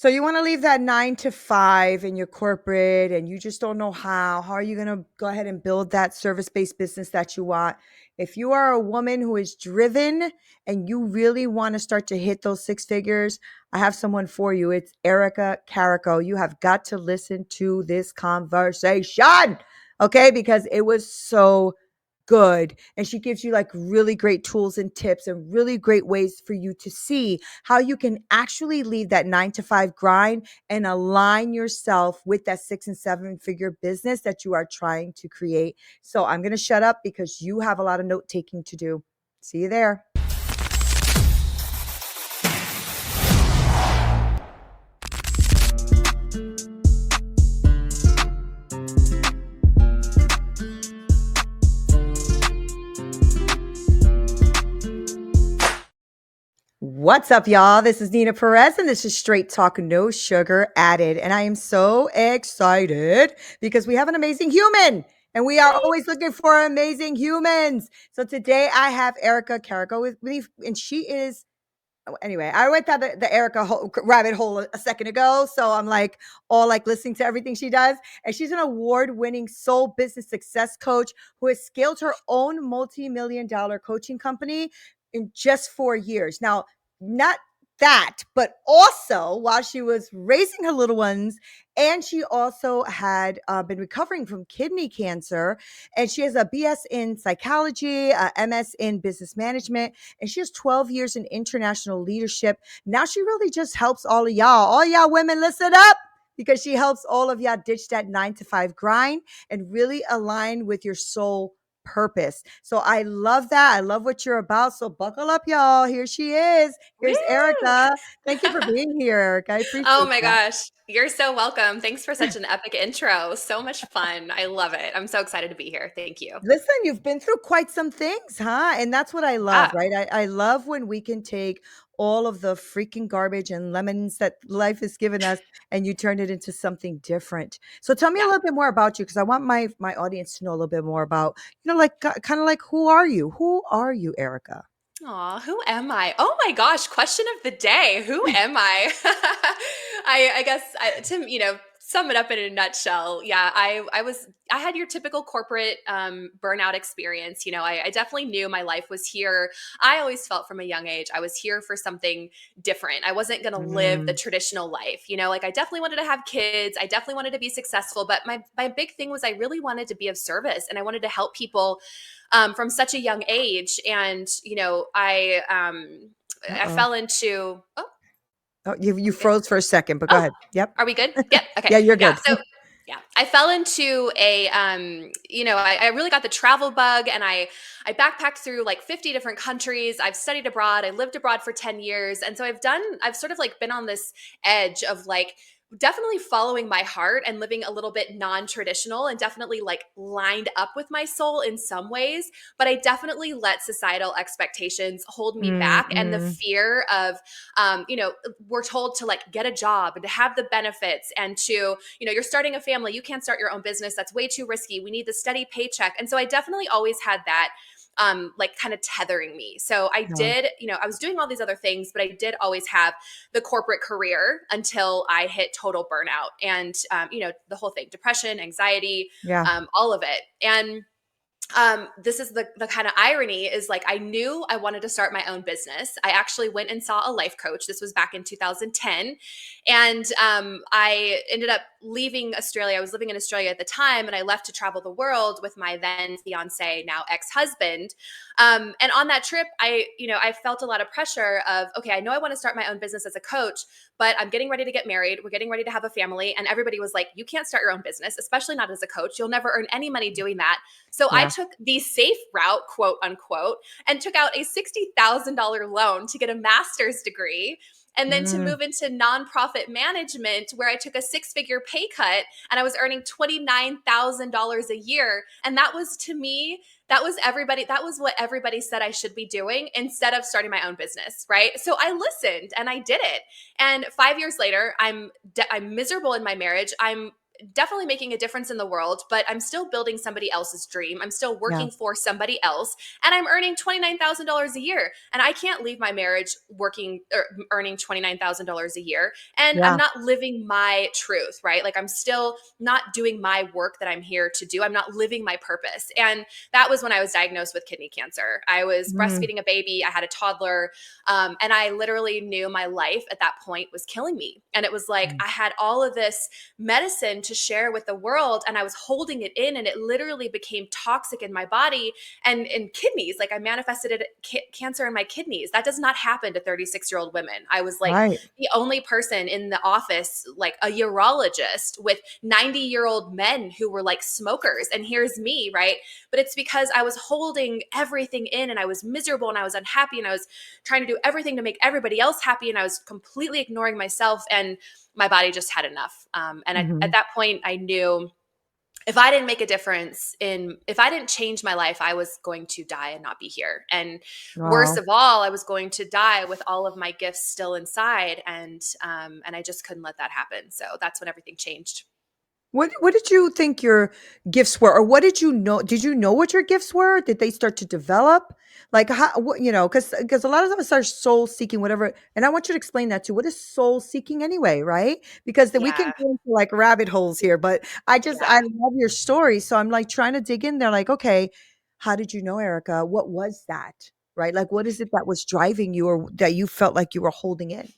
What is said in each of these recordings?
So you want to leave that 9 to 5 in your corporate and you just don't know how. How are you going to go ahead and build that service-based business that you want? If you are a woman who is driven and you really want to start to hit those six figures, I have someone for you. It's Erica Carico. You have got to listen to this conversation, okay? Because it was so good. And she gives you like really great tools and tips and really great ways for you to see how you can actually leave that 9 to 5 grind and align yourself with that 6 and 7 figure business that you are trying to create. So I'm going to shut up because you have a lot of note taking to do. See you there. What's up, y'all? This is Neena Perez, and this is Straight Talk, No Sugar Added. And I am so excited because we have an amazing human, and we are always looking for amazing humans. So today I have Erica Carico with me, and she is. Anyway, I went down the Erica rabbit hole a second ago, so I'm like all like listening to everything she does, and she's an award-winning soul business success coach who has scaled her own multi-million-dollar coaching company in just 4 years. Now, not that, but also while she was raising her little ones, and she also had been recovering from kidney cancer, and she has a BS in psychology, a MS in business management, and she has 12 years in international leadership. Now she really just helps all y'all women, listen up, because she helps all of y'all ditch that 9 to 5 grind and really align with your soul purpose. So I love that. I love what you're about. So buckle up, y'all. Here she is. Woo! Here's Erica. Thank you for being here, Erica. I Oh appreciate my that. gosh. You're so welcome. Thanks for such an epic intro. So much fun. I love it. I'm so excited to be here. Thank you. Listen, you've been through quite some things, huh? And that's what I love, Yeah. right? I love when we can take all of the freaking garbage and lemons that life has given us and you turn it into something different. So tell me a Yeah. little bit more about you because I want my audience to know a little bit more about, like kind of like who are you? Who are you, Erica? Aw, who am I? Oh my gosh, question of the day. Who am I? I guess to sum it up in a nutshell. Yeah, I had your typical corporate burnout experience. I definitely knew my life was here. I always felt from a young age I was here for something different. I wasn't going to live the Mm, traditional life. Like I definitely wanted to have kids. I definitely wanted to be successful, but my big thing was I really wanted to be of service and I wanted to help people from such a young age. And I uh-oh. fell into. Oh, Oh, you okay. froze for a second, but go Oh, ahead. Yep. are we good? Yep. Okay. Yeah, you're Yeah. good. So yeah, I fell into I really got the travel bug, and I backpacked through like 50 different countries. I've studied abroad. I lived abroad for 10 years, and so I've sort of like been on this edge of like definitely following my heart and living a little bit non-traditional and definitely like lined up with my soul in some ways, but I definitely let societal expectations hold me Mm, back, and the mm. fear of we're told to like get a job and to have the benefits and to, you're starting a family, you can't start your own business, that's way too risky, we need the steady paycheck. And so I definitely always had that like kind of tethering me. So I Yeah. did, I was doing all these other things, but I did always have the corporate career until I hit total burnout and, the whole thing, depression, anxiety, Yeah. all of it. And this is the kind of irony is like I knew I wanted to start my own business. I actually went and saw a life coach. This was back in 2010, and I ended up leaving Australia. I was living in Australia at the time, and I left to travel the world with my then fiance, now ex-husband. And on that trip, I felt a lot of pressure of, okay, I know I want to start my own business as a coach, but I'm getting ready to get married. We're getting ready to have a family, and everybody was like, you can't start your own business, especially not as a coach. You'll never earn any money doing that. So I Yeah. took the safe route, quote unquote, and took out a $60,000 loan to get a master's degree. And then to Mm. move into nonprofit management, where I took a six-figure pay cut and I was earning $29,000 a year. And that was, to me, that was what everybody said I should be doing instead of starting my own business, right? So I listened and I did it. And 5 years later, I'm miserable in my marriage. I'm definitely making a difference in the world, but I'm still building somebody else's dream. I'm still Yeah. working for somebody else, and I'm earning $29,000 a year. And I can't leave my marriage working or earning $29,000 a year. And I'm Yeah. not living my truth, right? Like I'm still not doing my work that I'm here to do. I'm not living my purpose. And that was when I was diagnosed with kidney cancer. I was Mm, breastfeeding a baby, I had a toddler, and I literally knew my life at that point was killing me. And it was like mm. I had all of this medicine to share with the world, and I was holding it in, and it literally became toxic in my body and in kidneys. Like I manifested cancer in my kidneys. That does not happen to 36-year-old women. I was like Right. the only person in the office, like a urologist with 90-year-old men who were like smokers. And here's me, right? But it's because I was holding everything in, and I was miserable, and I was unhappy, and I was trying to do everything to make everybody else happy, and I was completely ignoring myself, and my body just had enough. And at Mhm. that point, I knew if I didn't make a difference if I didn't change my life, I was going to die and not be here. And worst Wow. of all, I was going to die with all of my gifts still inside, and I just couldn't let that happen. So that's when everything changed. What did you think your gifts were, or what did you know? Did you know what your gifts were? Did they start to develop? Like how, what, because a lot of us are soul seeking, whatever. And I want you to explain that too. What is soul seeking anyway, right? Because then we can Yeah, go into like rabbit holes here. But I yeah. love your story, so I'm like trying to dig in there. Like, okay, how did you know, Erica? What was that? Right? Like, what is it that was driving you, or that you felt like you were holding in?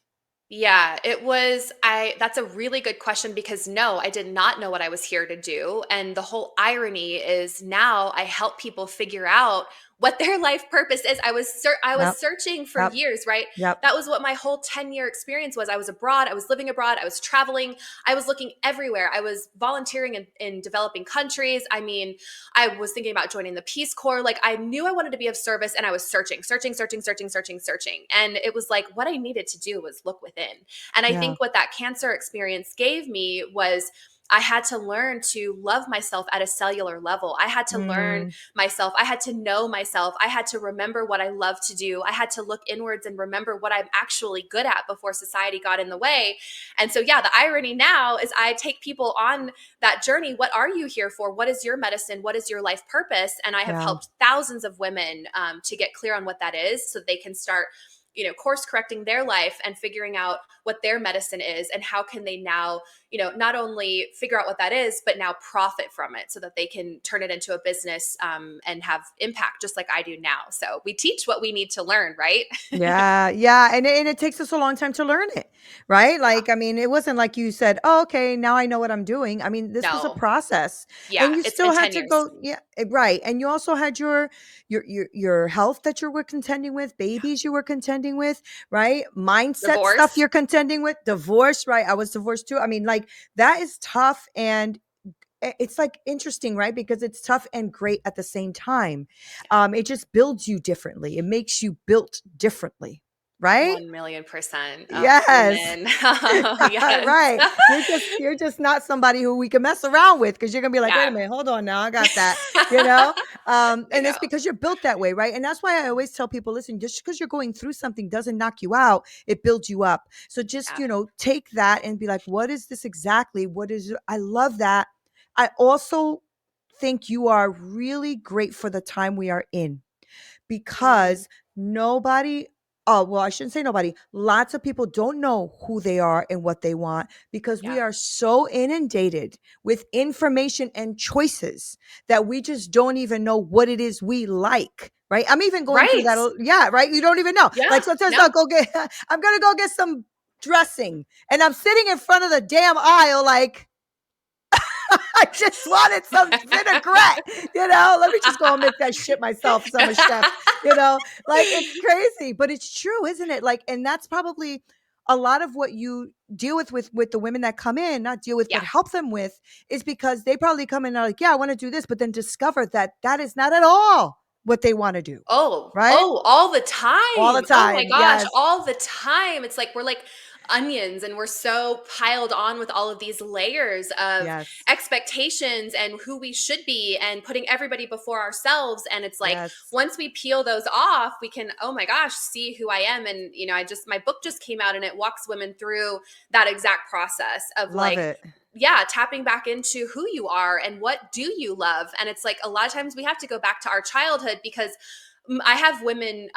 Yeah, it was that's a really good question because no, I did not know what I was here to do. And the whole irony is now I help people figure out what their life purpose is. I was Yep. searching for Yep. years, right? Yep. That was what my whole 10-year experience was. I was abroad, I was living abroad, I was traveling, I was looking everywhere. I was volunteering in developing countries. I mean, I was thinking about joining the Peace Corps. Like I knew I wanted to be of service, and I was searching. And it was like what I needed to do was look within. And I Yeah. think what that cancer experience gave me was I had to learn to love myself at a cellular level. I had to learn Mm, myself. I had to know myself. I had to remember what I love to do. I had to look inwards and remember what I'm actually good at before society got in the way. And so, yeah, the irony now is I take people on that journey. What are you here for? What is your medicine? What is your life purpose? And I have yeah. helped thousands of women to get clear on what that is so they can start course correcting their life and figuring out what their medicine is and how can they now not only figure out what that is but now profit from it so that they can turn it into a business and have impact just like I do now. So we teach what we need to learn, right? Yeah, yeah, and it takes us a long time to learn it, right? Like, I mean, it wasn't like you said, "Oh, okay, now I know what I'm doing." I mean, this was a No. process, and Yeah, you it's still been had 10 to years. go, yeah, right. And you also had your health that you were contending with, Yeah. babies you were contending with, right? Mindset stuff Divorce. you're contending with, divorce, right? I was divorced too. I mean, like that is tough, and it's like interesting, right? Because it's tough and great at the same time. Yeah. It just builds you differently. It makes you built differently, right? 1,000,000%. Oh, Yes. amen. Yes. Right. You're just not somebody who we can mess around with, because you're gonna be like, wait a Yeah. minute, hold on now, I got that, you know? I And know. it's because you're built that way, right? And that's why I always tell people, listen, just because you're going through something doesn't knock you out, it builds you up. So just, Yeah. take that and be like, what is this exactly? I love that. I also think you are really great for the time we are in, Mm, because nobody, oh, well, I shouldn't say nobody. Lots of people don't know who they are and what they want, because we yeah. are so inundated with information and choices that we just don't even know what it is we like. Right. I'm even going through Right. that. Yeah. Right. You don't even know. Like Yeah. sometimes I'll No. go get, I'm going to go get some dressing, and I'm sitting in front of the damn aisle like, I just wanted some vinaigrette, Let me just go and make that shit myself, so I'm a chef, Like it's crazy, but it's true, isn't it? Like, and that's probably a lot of what you deal with the women that come in, not deal with, but Yeah. help them with, is because they probably come in and are like, yeah, I want to do this, but then discover that that is not at all what they want to do, Oh, right? oh, all the All the time. Oh my time. gosh, Yes. all the time. It's like we're like onions and we're so piled on with all of these layers of Yes. expectations and who we should be and putting everybody before ourselves. And it's like Yes. once we peel those off, we can, oh my gosh, see who I am. And, my book just came out and it walks women through that exact process of Love like, it. tapping back into who you are and what do you love. And it's like a lot of times we have to go back to our childhood, because I have women,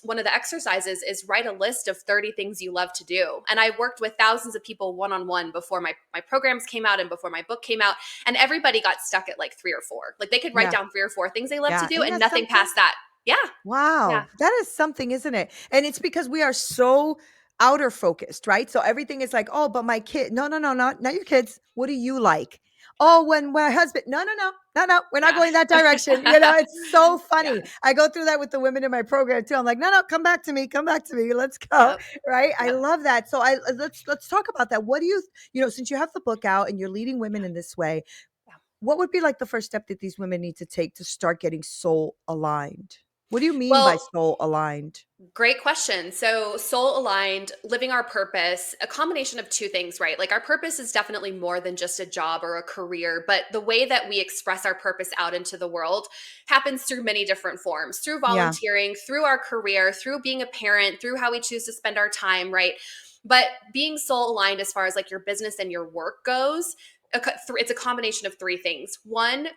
one of the exercises is write a list of 30 things you love to do. And I worked with thousands of people one-on-one before my programs came out and before my book came out. And everybody got stuck at like 3 or 4. Like they could write Yeah. down 3 or 4 things they love to Yeah. do Isn't and that nothing something? past that. Yeah. Yeah. Wow. That is something, isn't it? And it's because we are so outer focused, right? So everything is like, oh, but my kid. No, no, no, not your kids. What do you like? Oh, when my husband, no, no, no, no, no, we're not Yeah. going that direction. It's so funny. Yeah. I go through that with the women in my program too. I'm like, no, no, come back to me, let's go. Yep. Right? I Yep. love that. So let's talk about that. What do since you have the book out and you're leading women in this way, Yeah. what would be like the first step that these women need to take to start getting soul aligned? What do you mean by Well, soul aligned? great question. So, soul aligned, living our purpose, a combination of 2 things, right? Like our purpose is definitely more than just a job or a career, but the way that we express our purpose out into the world happens through many different forms, through Yeah. volunteering, through our career, through being a parent, through how we choose to spend our time, right? But being soul aligned as far as like your business and your work goes, it's a combination of 3 things. One,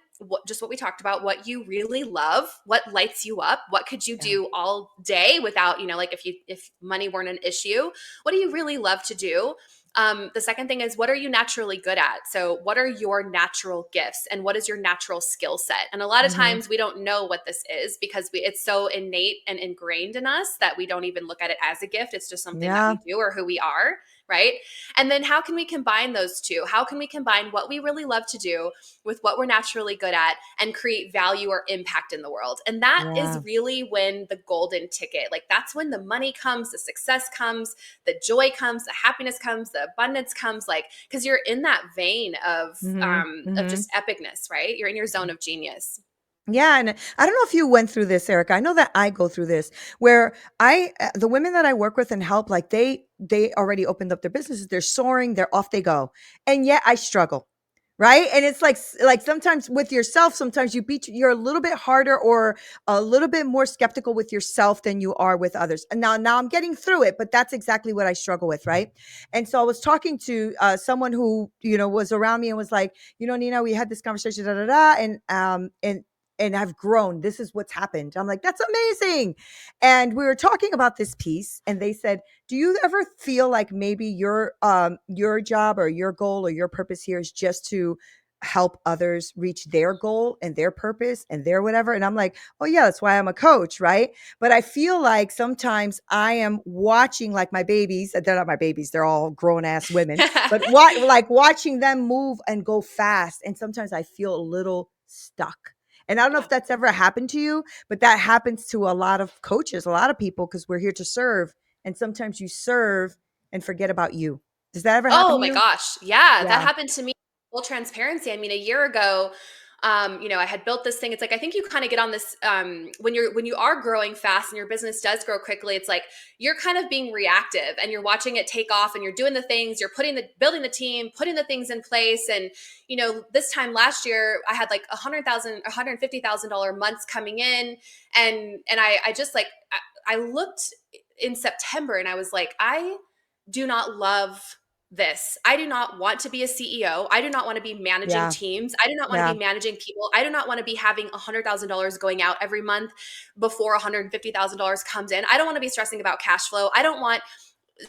just what we talked about, what you really love, what lights you up, what could you Yeah. do all day without, like if money weren't an issue, what do you really love to do? The second thing is, what are you naturally good at? So what are your natural gifts and what is your natural skill set? And a lot of Mhm. times we don't know what this is because it's so innate and ingrained in us that we don't even look at it as a gift. It's just something that Yeah. we do or who we are. Right. And then how can we combine those 2? How can we combine what we really love to do with what we're naturally good at and create value or impact in the world? And that is Yeah. really when the golden ticket, like that's when the money comes, the success comes, the joy comes, the happiness comes, the abundance comes, like, because you're in that vein Mhm. of Mhm. just epicness, right? You're in your zone of genius. Yeah, and I don't know if you went through this, Erica. I know that I go through this where the women that I work with and help, like they already opened up their businesses, they're soaring, they're off they go, and yet I struggle, right? And it's like sometimes with yourself, sometimes you're a little bit harder or a little bit more skeptical with yourself than you are with others. And now I'm getting through it, but that's exactly what I struggle with, right? And so I was talking to someone who was around me and was like, Neena, we had this conversation, da da da, and I've grown. This is what's happened. I'm like, that's amazing. And we were talking about this piece, and they said, do you ever feel like maybe your job or your goal or your purpose here is just to help others reach their goal and their purpose and their whatever? And I'm like, oh yeah, that's why I'm a coach, right? But I feel like sometimes I am watching like my babies. They're not my babies, they're all grown ass women, but watching them move and go fast. And sometimes I feel a little stuck. And I don't know Yeah. if that's ever happened to you, but that happens to a lot of coaches, a lot of people, because we're here to serve. And sometimes you serve and forget about you. Does that ever happen Oh to my you? gosh. Yeah, that Yeah. happened to me. Full transparency. I mean, a year ago, I had built this thing. It's like I think you kind of get on this when you are growing fast and your business does grow quickly, it's like you're kind of being reactive and you're watching it take off and you're doing the things, you're building the team, putting the things in place. And this time last year, I had like $150,000 months coming in, and I just like I looked in September and I was like, I do not love this. I do not want to be a CEO. I do not want to be managing Yeah. teams. I do not want to Yeah. be managing people. I do not want to be having $100,000 going out every month before $150,000 comes in. I don't want to be stressing about cash flow. I don't want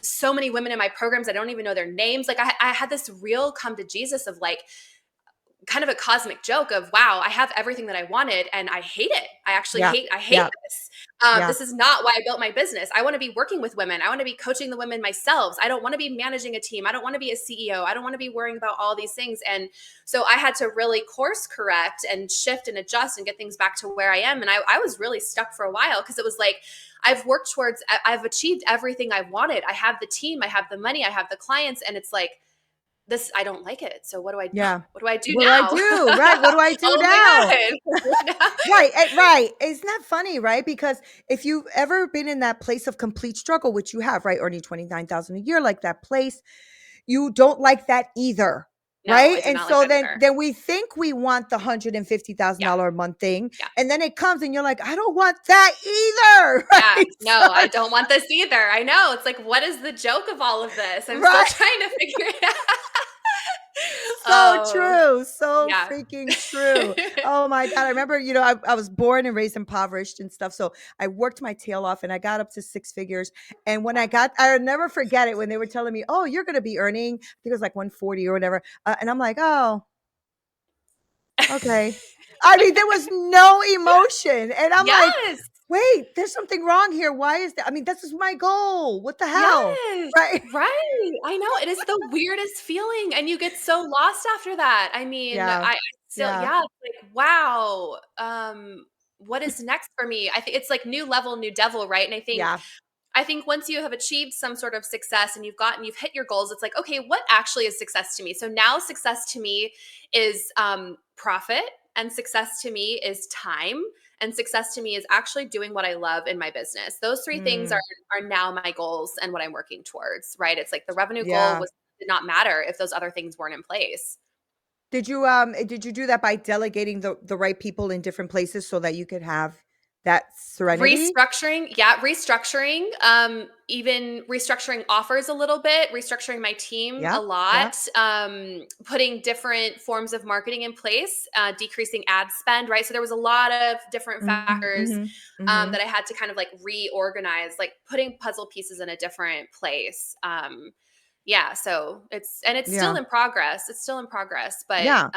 so many women in my programs. I don't even know their names. Like I had this real come to Jesus of like, kind of a cosmic joke of, wow, I have everything that I wanted and I hate it. Yeah. I hate Yeah. this. Yeah. This is not why I built my business. I want to be working with women. I want to be coaching the women myself. I don't want to be managing a team. I don't want to be a CEO. I don't want to be worrying about all these things. And so I had to really course correct and shift and adjust and get things back to where I am. And I was really stuck for a while because it was like, I've achieved everything I wanted. I have the team, I have the money, I have the clients. And it's like, this, I don't like it. So Yeah. what do I do What do I now? do? Right. What do I do Oh now? my God. Right, right. Isn't that funny, right? Because if you've ever been in that place of complete struggle, which you have, right, earning 29,000 a year, like that place, you don't like that either, No, right? I do And not like so that then either. then we think we want the Yeah. $150,000 a month thing, Yeah. and then it comes and you're like, I don't want that either, Yeah. right? No, I don't want this either. I know. It's like, what is the joke of all of this? I'm still Right. trying to figure it out. so Oh, true. So yeah. freaking true. Oh my God. I remember, I was born and raised impoverished and stuff. So I worked my tail off and I got up to six figures. And when Yeah. I'll never forget it when they were telling me, oh, you're going to be earning, I think it was like 140 or whatever. And I'm like, oh, okay. I mean, there was no emotion. And I'm like, Yes. wait, there's something wrong here. Why is that? I mean, this is my goal. What the hell? Yes, Right. right. I know, it is the weirdest feeling, and you get so lost after that. I mean, Yeah. I still Yeah. yeah, it's like, wow, what is next for me? I think it's like new level, new devil, right? And Yeah. I think once you have achieved some sort of success and you've hit your goals, it's like, okay, what actually is success to me? So now success to me is profit, and success to me is time, and success to me is actually doing what I love in my business. Those three things Mm, are now my goals and what I'm working towards, right? It's like the revenue goal yeah. was did not matter if those other things weren't in place. Did you do that by delegating the right people in different places so that you could have that serenity? Restructuring, yeah, restructuring, even restructuring offers a little bit, restructuring my team a Yep. Yep. lot, putting different forms of marketing in place, decreasing ad spend, right? So there was a lot of different Mhm, factors mhm, mhm. that I had to kind of like reorganize, like putting puzzle pieces in a different place. Yeah, so it's still Yeah. in progress. It's still in progress, but Yeah.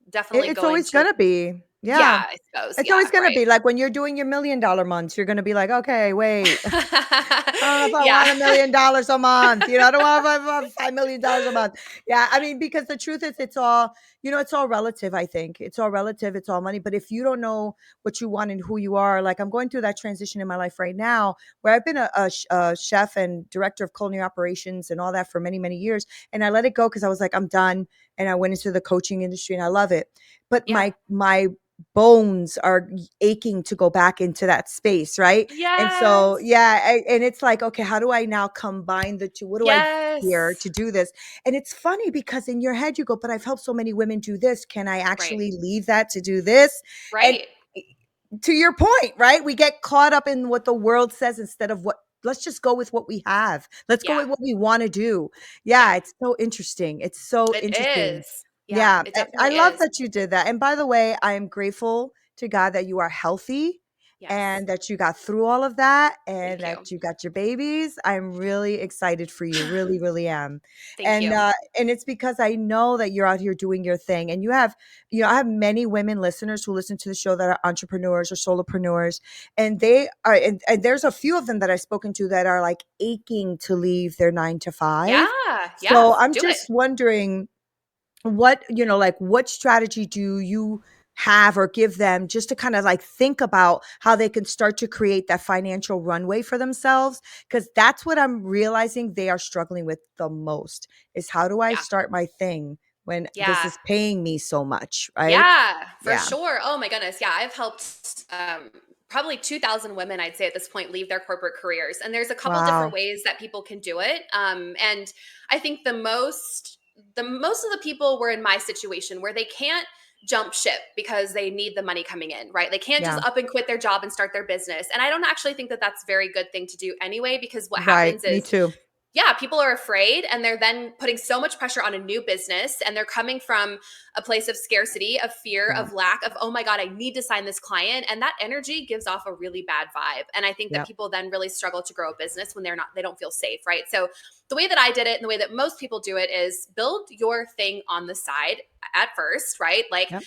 definitely It's going always to, gonna be. Yeah. yeah, I suppose, It's always yeah, gonna right. be like when you're doing your $1,000,000 months, you're gonna be like, "Okay, wait. I don't know if I Yeah. want $1,000,000 a month, I don't want if I want $5,000,000 a month." Yeah, I mean, because the truth is it's all, it's all relative, I think. It's all relative, it's all money, but if you don't know what you want and who you are, like I'm going through that transition in my life right now where I've been a chef and director of culinary operations and all that for many, many years, and I let it go because I was like, "I'm done," and I went into the coaching industry and I love it. But Yeah. my bones are aching to go back into that space, right? And so, Yes. yeah, and it's like, okay, how do I now combine the two? What do I do here Yes. to do this? And it's funny because in your head you go, but I've helped so many women do this. Can I Right. actually leave that to do this? And Right. to your point, right? We get caught up in what the world says instead of what, let's just go with what we have. Let's go Yeah. with what we want to do. Yeah. Yeah, it's so interesting. It's so It interesting. is. Yeah, Yeah, it I definitely love is. that you did that. And by the way, I am grateful to God that you are healthy Yes. and that you got through all of that and Thank that you. you got your babies. I'm really excited for you. Really, really am. Thank And you. it's because I know that you're out here doing your thing. And you have, I have many women listeners who listen to the show that are entrepreneurs or solopreneurs. And they are and there's a few of them that I've spoken to that are like aching to leave their 9 to 5. Yeah. Yeah. So I'm Do it. just wondering what, like what strategy do you have or give them just to kind of like think about how they can start to create that financial runway for themselves? Because that's what I'm realizing they are struggling with the most is how do I Yeah. start my thing when this Yeah. is paying me so much, right? Yeah, for Yeah. sure. Oh my goodness. Yeah, I've helped probably 2,000 women, I'd say at this point, leave their corporate careers. And there's a couple different Wow. ways that people can do it. And I think the most of the people were in my situation where they can't jump ship because they need the money coming in, right? They can't just Yeah. up and quit their job and start their business. And I don't actually think that that's a very good thing to do anyway, because what Right. happens Me is, too. yeah, people are afraid and they're then putting so much pressure on a new business, and they're coming from a place of scarcity, of fear, Yeah. of lack, of, oh my God, I need to sign this client. And that energy gives off a really bad vibe. And I think that Yeah. people then really struggle to grow a business when they don't feel safe, right? So the way that I did it and the way that most people do it is build your thing on the side at first, right? Like, Yep.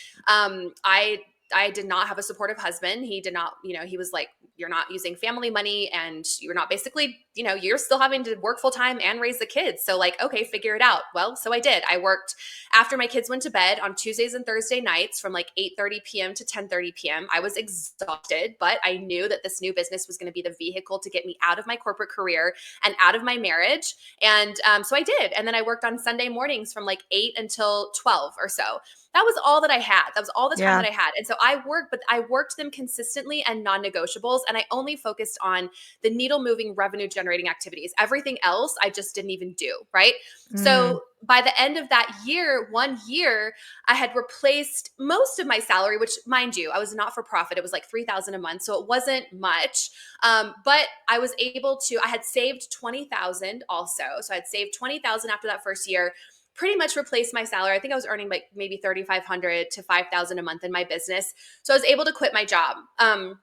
I did not have a supportive husband. He did not, he was like, you're not using family money, and you're not basically, you're still having to work full time and raise the kids. So like, okay, figure it out. Well, so I did. I worked after my kids went to bed on Tuesdays and Thursday nights from like 8:30 p.m. to 10:30 p.m. I was exhausted, but I knew that this new business was going to be the vehicle to get me out of my corporate career and out of my marriage. And so I did. And then I worked on Sunday mornings from like 8 until 12 or so. That was all that I had. That was all the time Yeah. that I had. And so I worked them consistently and non-negotiables. And I only focused on the needle moving revenue generating activities. Everything else I just didn't even do. Right. Mm, So by the end of that year, 1 year, I had replaced most of my salary, which, mind you, I was not for profit. It was like $3,000 a month. So it wasn't much. But I was able to, I had saved 20,000 also. So I had saved 20,000 after that first year. pretty much replaced my salary. I think I was earning like maybe 3,500 to 5,000 a month in my business. So I was able to quit my job.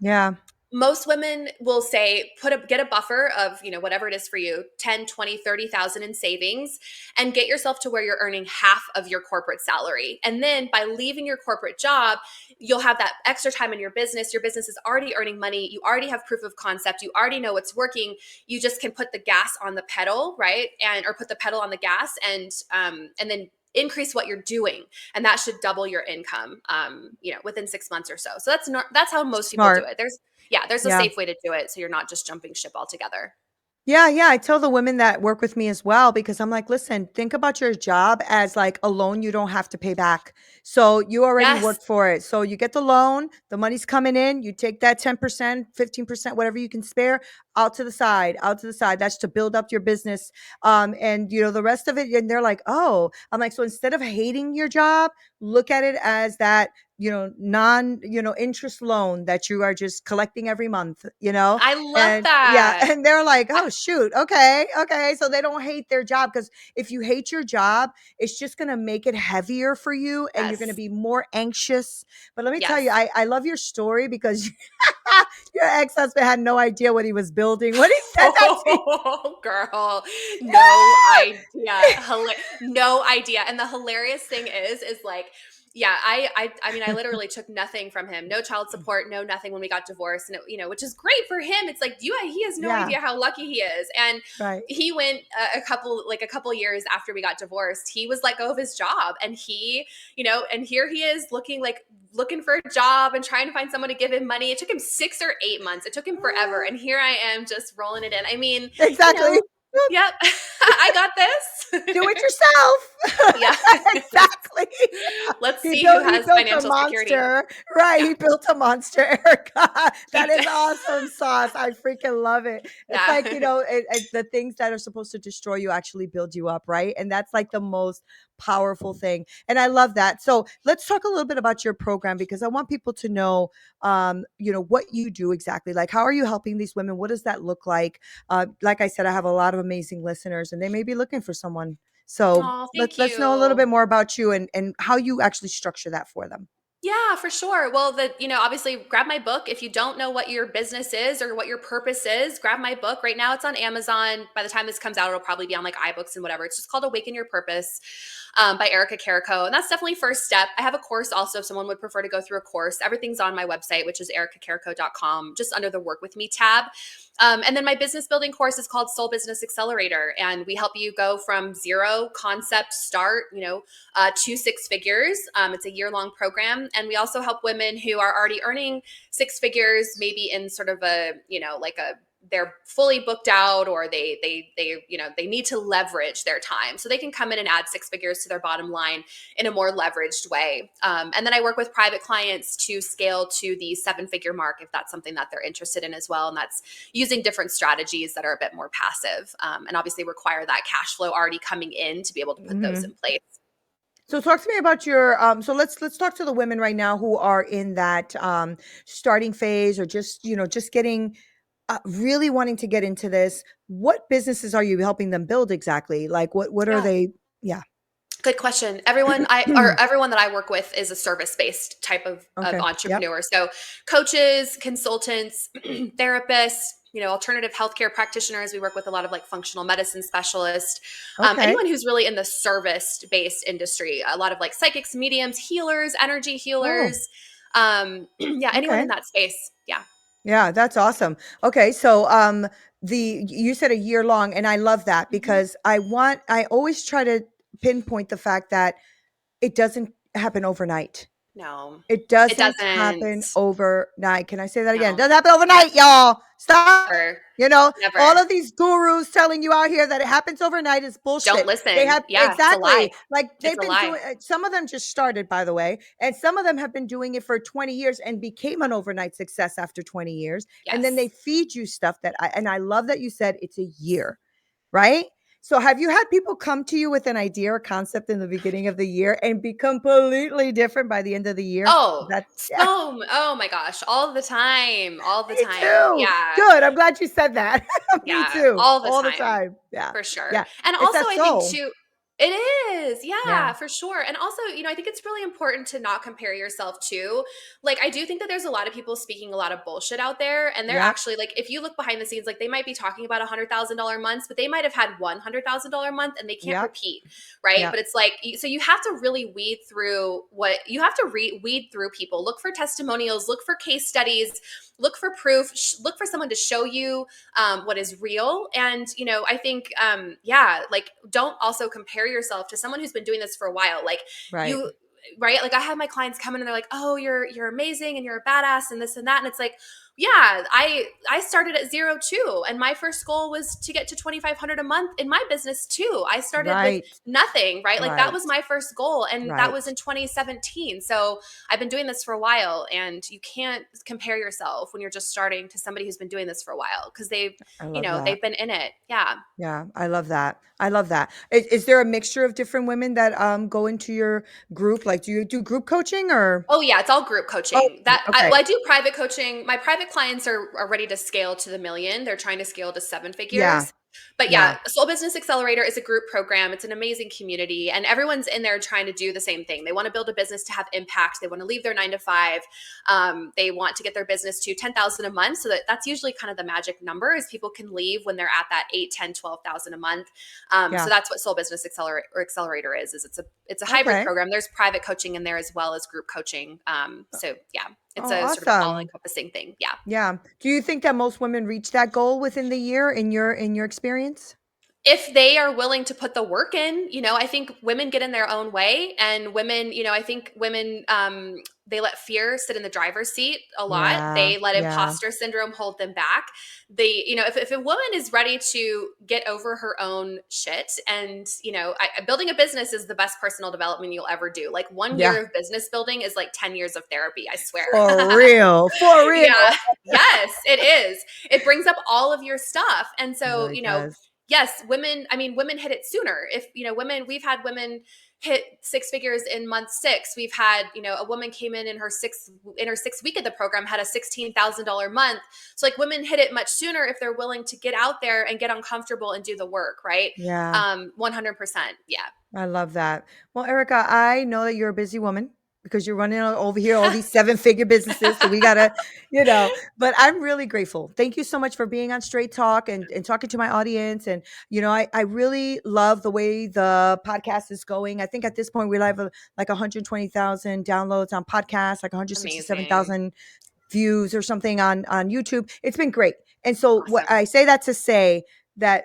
Yeah. Most women will say get a buffer of, whatever it is for you, 10, 20, 30,000 in savings, and get yourself to where you're earning half of your corporate salary. And then by leaving your corporate job, you'll have that extra time in your business. Your business is already earning money. You already have proof of concept. You already know what's working. You just can put the gas on the pedal, right? Or put the pedal on the gas, and then increase what you're doing, and that should double your income within 6 months or so. So that's how most people do Smart. it. There's a Yeah. safe way to do it, so you're not just jumping ship altogether. Yeah, yeah. I tell the women that work with me as well because I'm like, listen, think about your job as like a loan you don't have to pay back. So you already Yes. worked for it. So you get the loan, the money's coming in, you take that 10%, 15%, whatever you can spare out to the side, out to the side. That's to build up your business. And the rest of it, and they're like, oh, I'm like, so instead of hating your job, look at it as that interest loan that you are just collecting every month. I love And yeah, that. and they're like, oh shoot, okay. So they don't hate their job, because if you hate your job, it's just gonna make it heavier for you and you're gonna Yes. be more anxious. But let me tell Yes. you, I love your story because your ex-husband had no idea what he was building when he said that to you. Oh, girl, no idea. No idea. And the hilarious thing is like, yeah, I mean, I literally took nothing from him. No child support, no nothing when we got divorced, and which is great for him. It's like he has no Yeah, idea how lucky he is. And right. he went a couple years after we got divorced. He was let go of his job, and and here he is looking for a job and trying to find someone to give him money. It took him 6 or 8 months. It took him forever. And here I am just rolling it in. I mean, Exactly. yep, I got this. Do it yourself. Yeah. Exactly. Let's He see who built he has built a financial security. monster. Right, Yeah. he built a monster, Erica. He That is did. awesome sauce. I freaking love it. It's Yeah. like, the things that are supposed to destroy you actually build you up, right? And that's like the most powerful thing. And I love that. So let's talk a little bit about your program, because I want people to know, what you do exactly. Like, how are you helping these women? What does that look like? Like I said, I have a lot of amazing listeners, and they may be looking for someone. So Oh, thank let's know a little you. bit more about you and how you actually structure that for them. Yeah, for sure. Well, obviously grab my book. If you don't know what your business is or what your purpose is, grab my book. Right now it's on Amazon. By the time this comes out, it'll probably be on like iBooks and whatever. It's just called Awaken Your Purpose, by Erica Carico. And that's definitely first step. I have a course also if someone would prefer to go through a course. Everything's on my website, which is ericacarico.com, just under the Work With Me tab. And then my business building course is called Soul Business Accelerator. And we help you go from zero concept start, to 6 figures. It's a year-long program. And we also help women who are already earning 6 figures, maybe in sort of they're fully booked out, or they need to leverage their time, so they can come in and add 6 figures to their bottom line in a more leveraged way. And then I work with private clients to scale to the 7-figure mark if that's something that they're interested in as well. And that's using different strategies that are a bit more passive, and obviously require that cash flow already coming in to be able to put those in place. So talk to me about your so let's talk to the women right now who are in that starting phase, or just getting really wanting to get into this. What businesses are you helping them build exactly? Like what are Yeah. they? Yeah. Good question. Everyone that I work with is a service-based type of Okay. Yep. entrepreneur. So coaches, consultants, therapists, alternative healthcare practitioners. We work with a lot of like functional medicine specialists. Okay. Anyone who's really in the service-based industry. A lot of like psychics, mediums, healers, energy Oh, healers. Yeah, anyone okay. in that space. Yeah. Yeah, that's awesome. Okay, so you said a year long, and I love that Mhm. because I always try to pinpoint the fact that it doesn't happen overnight. No, It it doesn't happen doesn't. overnight. Can I say that again? It No, doesn't happen overnight, y'all. Stop. never, All never. of these gurus telling you out here that it happens overnight is Don't bullshit. They listen. have Yeah, it's a lie. exactly, like It's they've a been lie. doing. Some of them just started, by the way, and some of them have been doing it for 20 years and became an overnight success after 20 years. And then they Yes. feed you stuff and I love that you said it's a year, right? So have you had people come to you with an idea or concept in the beginning of the year and be completely different by the end of the year? Oh, That yeah, oh my gosh, all the time, all the me time. too. Yeah, Good. I'm glad you said that. Me yeah, too. all the All the time, time. Yeah. for sure. Yeah. And It's also, that I think soul. too. It is. Yeah. Yeah, for sure. And also, I think it's really important to not compare yourself to, like, I do think that there's a lot of people speaking a lot of bullshit out there. And they're Yep. actually, like, if you look behind the scenes, like, they might be talking about $100,000 months, but they might have had $100,000 month and they can't Yep. repeat. Right. Yep. But it's like, so you have to really weed through you have to weed through people, look for testimonials, look for case studies, look for proof, look for someone to show you what is real. And, I think, yeah, like, don't also compare yourself to someone who's been doing this for a while. Like, Right. you, right? Like, I have my clients come in and they're like, oh, you're amazing and you're a badass and this and that. And it's like, yeah, I started at zero too. And my first goal was to get to 2,500 a month in my business too. I started with Right. nothing, right? Like, that Right. was my first goal. And that was Right. in 2017. So I've been doing this for a while, and you can't compare yourself when you're just starting to somebody who's been doing this for a while, because I love that. they've been in it. Yeah. Yeah, I love that. I love that. Is there a mixture of different women that go into your group? Like, do you do group coaching or? Oh yeah, it's all group Oh, coaching. okay. Well, I do private coaching. My private clients are ready to scale to the million. They're trying to scale to seven Yeah. figures. But Yeah. yeah, Soul Business Accelerator is a group program. It's an amazing community, and everyone's in there trying to do the same thing. They want to build a business to have impact. They want to leave their 9 to 5. They want to get their business to 10,000 a month. So that's usually kind of the magic number, is people can leave when they're at that 8, 10, 12,000 a month. So Yeah. that's what Soul Business Accelerator is it's a hybrid Okay. program. There's private coaching in there as well as group coaching. So yeah, it's Oh, a sort of all awesome. encompassing thing. Yeah. Yeah. Do you think that most women reach that goal within the year in your experience? If they are willing to put the work in, I think women get in their own way, and women, I think women, they let fear sit in the driver's seat a lot. Yeah. They let Yeah. imposter syndrome hold them back. If a woman is ready to get over her own shit, and, building a business is the best personal development you'll ever do. Like, one Yeah. year of business building is like 10 years of therapy, I swear. For real. For real. Yeah. Yes, it is. It brings up all of your stuff. And It so, really does. yes, women hit it sooner. If, we've had women hit 6 figures in month 6. We've had, a woman came in her sixth week of the program, had a $16,000 month. So, like, women hit it much sooner if they're willing to get out there and get uncomfortable and do the work, right? Yeah. 100%. Yeah. I love that. Well, Erica, I know that you're a busy woman because you're running over here all these 7-figure businesses. So we gotta, but I'm really grateful. Thank you so much for being on Straight Talk and talking to my audience. And, I really love the way the podcast is going. I think at this point we have like 120,000 downloads on podcasts, like Amazing. 167,000 views or something on YouTube. It's been great. And so what Awesome. I say that to say that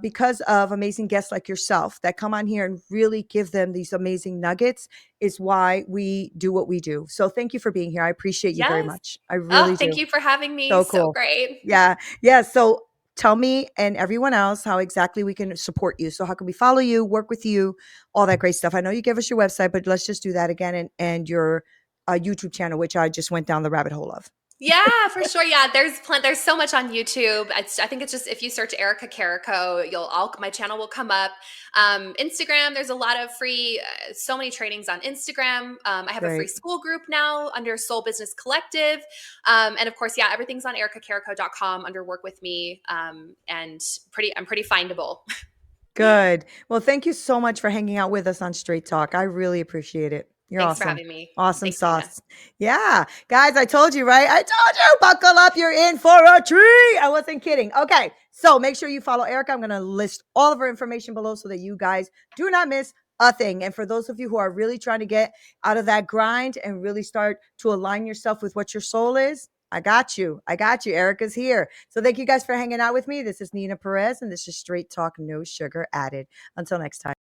because of amazing guests like yourself that come on here and really give them these amazing nuggets is why we do what we do. So thank you for being here. I appreciate you very Yes. much. I Oh, really thank do. you for having me. So So cool. great. Yeah. Yeah. So tell me and everyone else how exactly we can support you. So how can we follow you, work with you, all that great stuff? I know you gave us your website, but let's just do that again, and your YouTube channel, which I just went down the rabbit hole of. Yeah, for sure. Yeah, there's so much on YouTube. I think it's just, if you search Erica Carico, my channel will come up. Instagram, there's a lot of free, so many trainings on Instagram. I have a free Great. school group now under Soul Business Collective, and of course, yeah, everything's on ericacarico.com under Work with Me, and I'm pretty findable. Good. Well, thank you so much for hanging out with us on Straight Talk. I really appreciate it. You're Thanks for awesome. having me. Awesome Thanks, Neena. sauce. Yeah. Guys, I told you, right? I told you, buckle up. You're in for a treat. I wasn't kidding. Okay. So make sure you follow Erica. I'm going to list all of her information below so that you guys do not miss a thing. And for those of you who are really trying to get out of that grind and really start to align yourself with what your soul is, I got you. I got you. Erica's here. So thank you guys for hanging out with me. This is Neena Perez, and this is Straight Talk, no sugar added. Until next time.